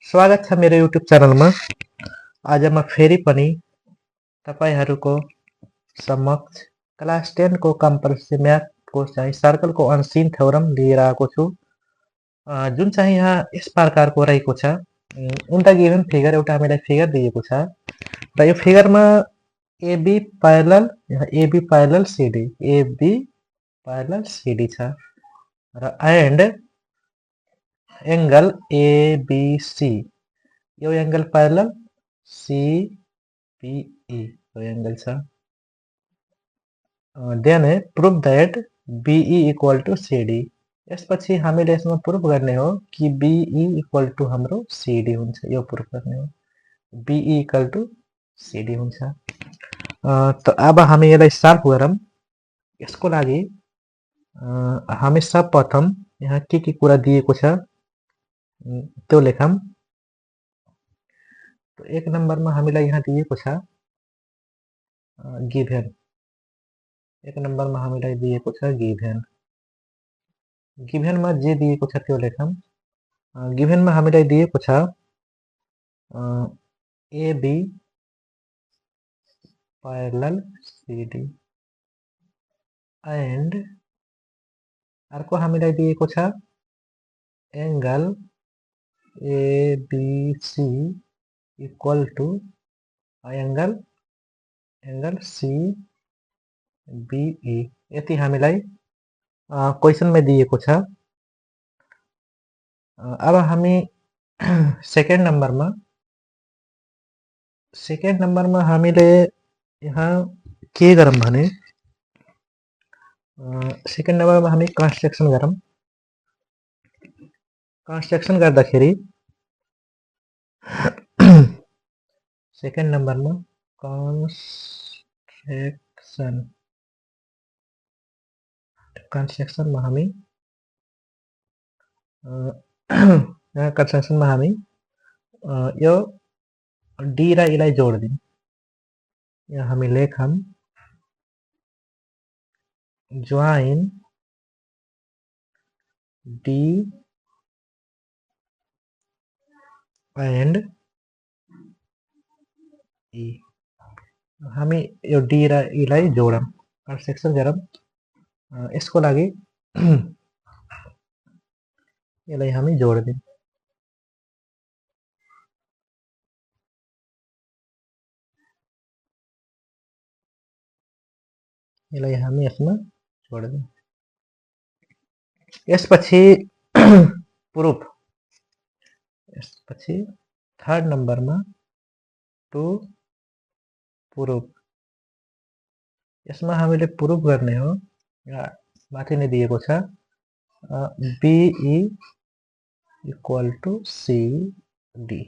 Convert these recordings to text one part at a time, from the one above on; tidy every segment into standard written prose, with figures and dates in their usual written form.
स्वागत छ मेरो युट्युब च्यानलमा। आज म फेरि पनि तपाईहरूको समक्ष क्लास 10 को कम्पल्सरी म्याथको चाहिँ सर्कलको अनसिन थ्योरम लिएर आएको छु, जुन चाहिँ यहाँ यस प्रकारको रहेको छ। इन द गिभन फिगर एउटा हामीलाई फिगर दिएको छ र यो फिगरमा एबी प्यारलल सिडी छ र एन्ड एंगल एबीसी, यो एंगल प्यारलल सीपीई यो एंगल छ। Then proof that BE equal to CD. यसपछि हामीले यसमा प्रूफ गर्ने हो कि बीई इक्वल टू हाम्रो सीडी हुन्छ। यो प्रूफ गर्ने हो बीई इक्वल टू सीडी हुन्छ। त अब हामी यसलाई सल्भ गरौँ। यसको लागि हामी सर्वप्रथम यहाँ के कुरा दिएको छ त्यो लेखौँ। तो एक नम्बरमा हामीलाई यहाँ दिएको छ गिभन। एक नम्बरमा हामीलाई दिएको छ गिभन। गिभनमा जे दिएको छ त्यो लेखौँ। गिभनमा हामीलाई दिएको छ एबी प्यारलल सीडी एन्ड अर्को हामीलाई दिएको छ angle ABC equal to angle CBE. यति हामीलाई क्वेशनमा दिएको छ। अब हामी सेकेन्ड नम्बरमा हामीले यहाँ के गरौँ भने सेकेन्ड नम्बरमा हामी कन्स्ट्रक्सन गरौँ। कन्स्ट्रक्सन गर्दाखेरि सेकेन्ड नम्बरमा कन्स्ट्रक्सनमा हामी कन्स्ट्रक्सनमा हामी यो डी र इलाई जोड्दिउँ। यहाँ हामी लेखौँ जोइन डी एन्ड ई। हामी यो डी र इलाई जोडौँ, कन्स्ट्रक्सन गरौँ। यसको लागि यसलाई हामी जोड्दिउँ। यसलाई हामी यसमा जोड्दिउँ। यसपछि प्रूफ। यसपछि थर्ड नम्बरमा टु प्रूफ। यसमा हामीले प्रूफ गर्ने हो। माथि नै दिएको छ बीई इक्वल टू सीडी।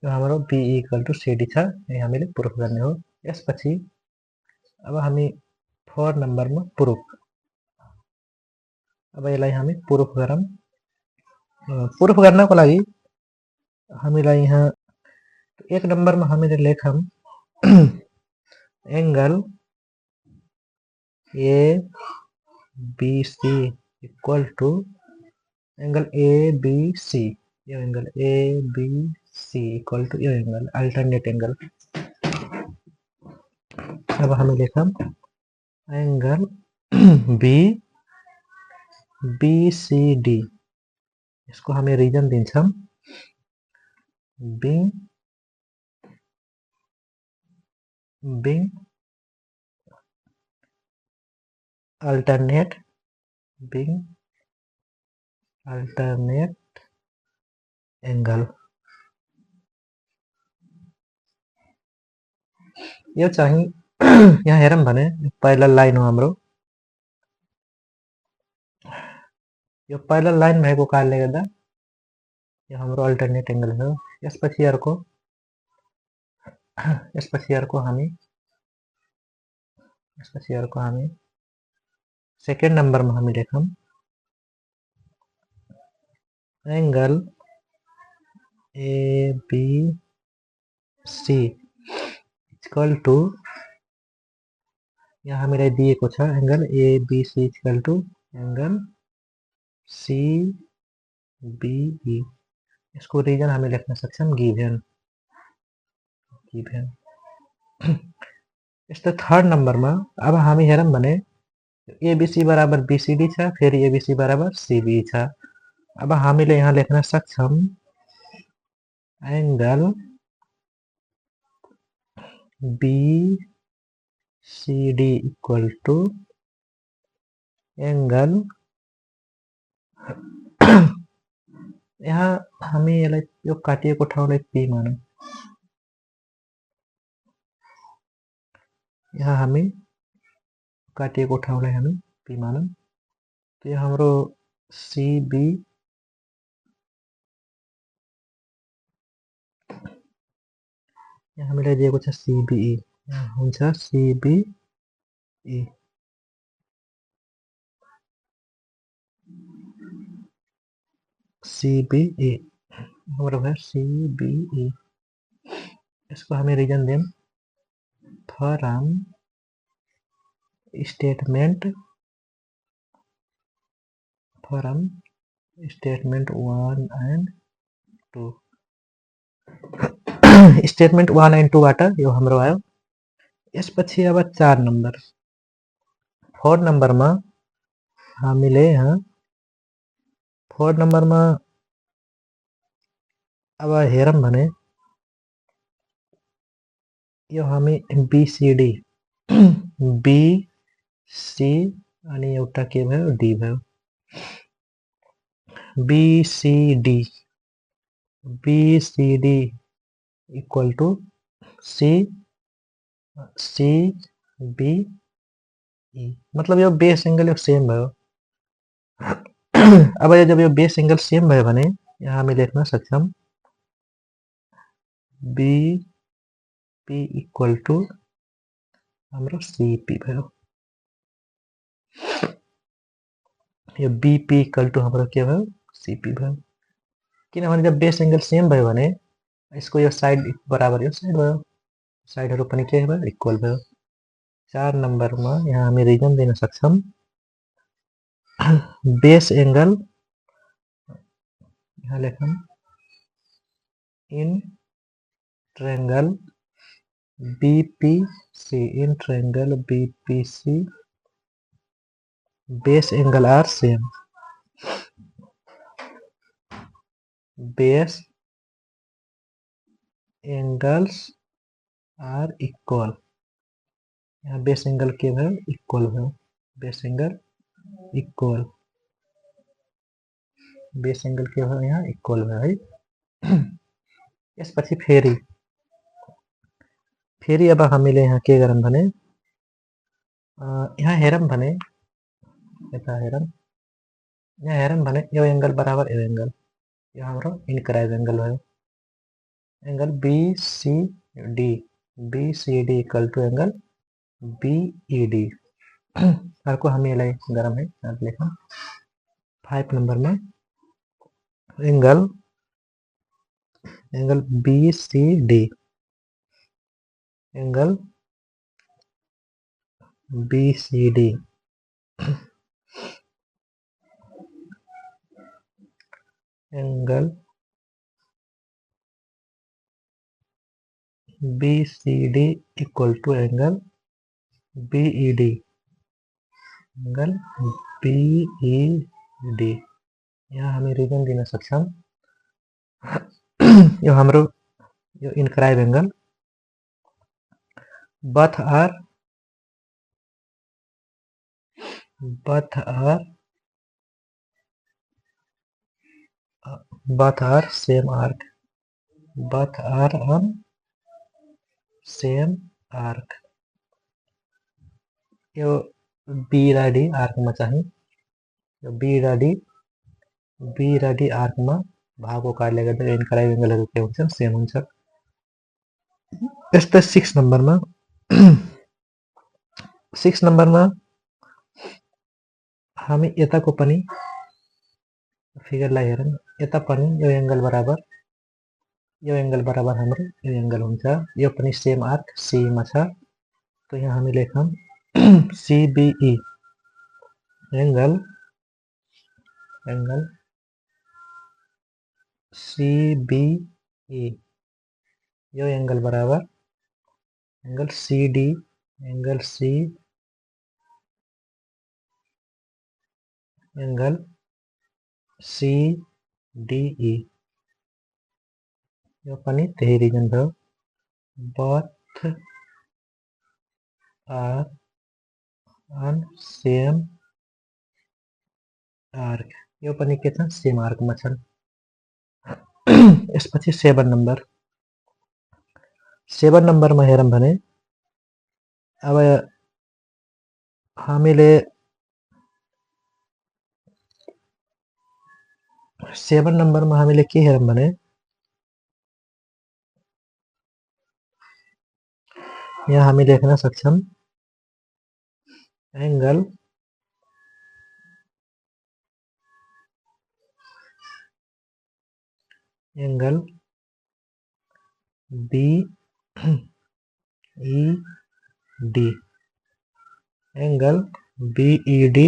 यो हाम्रो बीई इक्वल टू सीडी छ। यही हामीले प्रूफ गर्ने हो। यसपछि अब हामी 4 नम्बरमा प्रूफ। अब यसलाई हामी प्रूफ गरौँ। प्रूफ गर्नको लागि हामीलाई यहाँ एक नम्बरमा हामीले लेखौँ angle ABC equal to angle ABC. यो एंगल एबीसी इक्वल टू यो एंगल अल्टरनेट एंगल। अब हामी लेखौँ एंगल बीसीडी। इसको हमें रीजन दिन्छौं बिंग अल्टरनेट एंगल। यो चाहिँ यहाँ हेरौं भने पैरेलल लाइन हो हाम्रो। यो पैरेलल लाइन भएको कारणले गर्दा यो हाम्रो अल्टरनेट एंगल हो। यसपछि अर्को हामी सेकेन्ड नम्बरमा हामी लेखौं एंगल एबीसी इक्वल टू, यहाँ हामीलाई दिएको छ angle ABC equal to angle CBE. इसको रीजन हमें लेख्न सक्छौं गिभेन। यस्तो थर्ड नम्बरमा अब हामी हेरौँ भने एबीसी बराबर बीसीडी छ, फेरि एबीसी बराबर सीबी छ। अब हामीले यहाँ लेख्न सक्छौं angle BCD equal to angle यहाँ हामी यसलाई यो काटिएको ठाउँलाई पी मानौं। यहाँ हामी काटिएको ठाउँलाई हामी पी मानौं। तो यो हाम्रो सीबी यहाँ हामीलाई दिएको छ सीबीई, यहाँ हुन्छ सीबीई। सीबीई हाम्रो भयो सीबीई। इसको हमें रीजन दें from statement 1 and 2। Statement 1 and 2 बाट यो हाम्रो आयो। यसपछि अब 4 नम्बर 4 नम्बरमा हामीले यहाँ 4 नम्बरमा अब हेरौँ भने यो हामी बीसीडी बीसी अनि एउटा के भयो डी भयो। बीसीडी इक्वल टू सीबीई, मतलब यो बेस एंगल यो सेम भयो। अब जब यो बेस एंगल सेम भयो भने यहाँ हामी लेख्न सक्छौं बीपी इक्वल टू हाम्रो सीपी भयो। यो बीपी इक्वल टू हाम्रो के भयो सीपी भयो। किनभने जब बेस एंगल सेम भयो भने यसको यो साइड बराबर यो साइड भयो, साइडहरु पनि के भयो इक्वल भयो। 4 नम्बरमा यहाँ हामी रीजन दिन सक्छौं बेस एंगल, यहाँ लेखौं in triangle BPC, in triangle BPC base angle are same, base angles are equal. यहाँ बेस एंगल के भयो इक्वल भयो, base angle equal, base angle के भयो यहाँ इक्वल भयो है। यसपछि फेरि अब हामीले यहाँ के गरौँ भने यहाँ हेरौँ भने यता हेरौँ, यहाँ हेरौँ भने यो एंगल बराबर यो एंगल, यो हाम्रो इनक्लाइन एंगल भयो। Angle BCD equal to angle BED. अर्को हामी यसलाई गरौँ है, यहाँ लेखौँ 5 नम्बरमा angle BCD, angle BCD angle BCD equal to angle BED, angle BED. यहाँ हामी रीजन दिन सक्छौं यो हाम्रो यो incline angle both are same arc, both are on same arc। यो बी र डी आर्क में चाहिँ यो बी र डी आर्क में भागो काटले गर्दा इनक्लाइन एंगलहरु के हुन्छ सेम हुन्छ। यस्तै 6 नम्बरमा 6 नम्बरमा हामी यताको पनि फिगरलाई हेरौँ, यता पनि यो एंगल बराबर हाम्रो यो एंगल हुन्छ, यो पनि सेम आर्क सी मा छ। तो यहाँ हामी लेखौँ CBE angle C B E यो एंगल बराबर angle C D angle C angle C D E यो पनि त्यही रिजन भयो both are on same arc यो पनि के छ सेम आर्कमा छन् यसपछि 7 नम्बरमा हेरौँ भने अब हामीले 7 नम्बरमा हामीले के हेरौँ भने यहाँ हामी लेख्न सक्छौं angle B E D angle B E D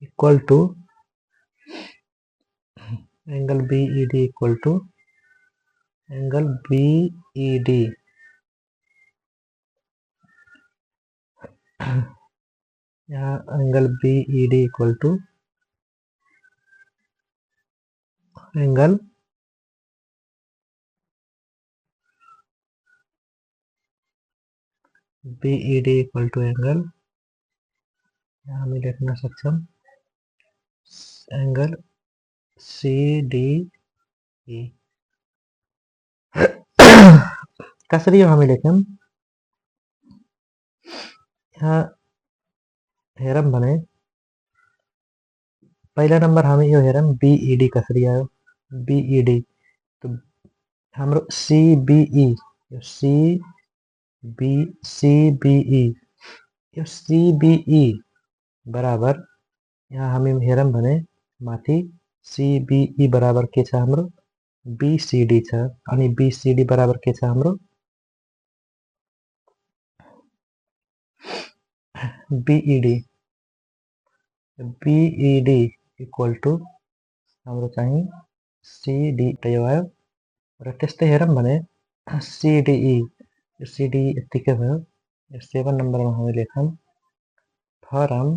equal to angle B E D equal to angle B E D यहाँ angle B E D equal to angle B E D equal to angle यहाँ हामी लेख्न सक्छौं angle C D ई कसरी यो हामी लेख्यौं यहाँ हेरौं भने पहिला नम्बर हामी यो हेरौं बीईडी कसरी आयो बीईडी तो हाम्रो सीबीई यो सीबीई यो सीबीई बराबर यहाँ हामी हेरौं भने माथि सीबीई बराबर के छ हाम्रो बीसीडी छ अनि बीसीडी बराबर के छ हाम्रो बीईडी इक्वल टू हाम्रो चाहिँ सीडी यो आयो र त्यस्तै हेरौं भने सीडीई यो सीडीई यतिकै भयो यो 7 नम्बरमा हामी लेखौं फ्रम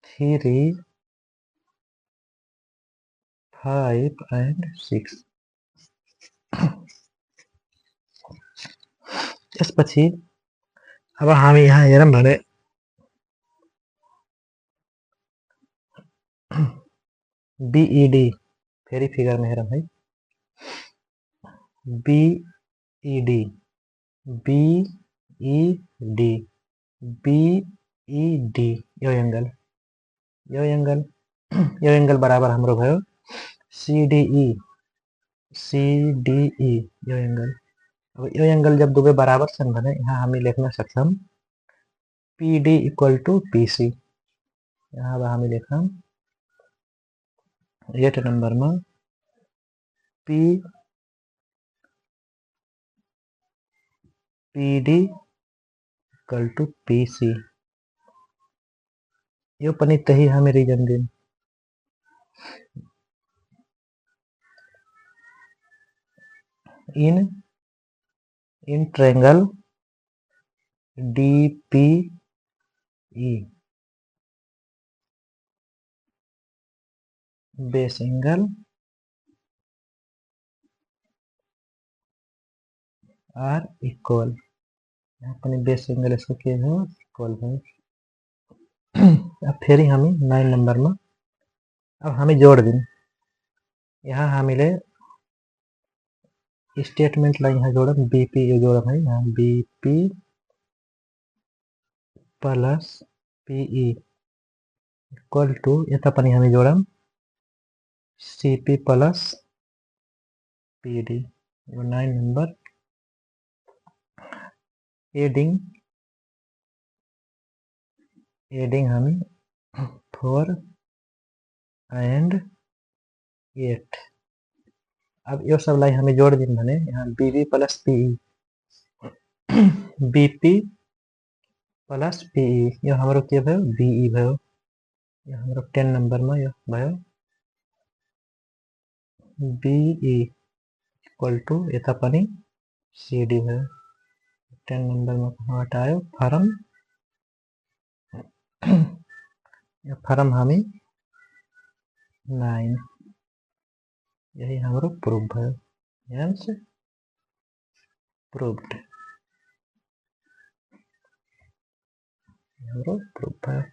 3 5 and 6 त्यसपछि अब हामी यहाँ हेरौं भने बीईडी फेरि फिगरमा हेरौं है बीईडी बीईडी बीईडी यो एंगल बराबर हाम्रो भयो सीडीई यो एंगल अब यो एंगल जब दुवै बराबर छन् भने यहाँ हामी लेख्न सक्छौं पीडी इक्वल टू पीसी यहाँ अब हामी लेखौं 8 नम्बरमा पीडी इक्वल टू पीसी यो पनि त्यही हामी रिजन दिउँ in triangle DPE base angle are equal यहाँ पनि बेस एंगल यसको के हो इक्वल भयो अब फेरि हामी 9 नम्बरमा अब हामी जोड दिउँ यहाँ हामीले स्टेटमेन्टलाई यहाँ जोडौं बीपी यो जोडौं है यहाँ BP plus PE equal to यता पनि हामी जोडौं सीपी प्लस पीडी यो 9 नम्बर एडिङ हामी 4 and 8 अब यो सबलाई हामी जोड दिउँ भने यहाँ BB plus PE BP plus PE यो हाम्रो के भयो बीई भयो यो हाम्रो 10 नम्बरमा यो भयो BE इक्वल टू यता पनि CD भयो 10 नम्बरमा कहाँबाट आयो फारम यो फारम हामी 9 यही हाम्रो प्रुफ भयो हेन्स प्रुफ्ड हाम्रो प्रुफ भयो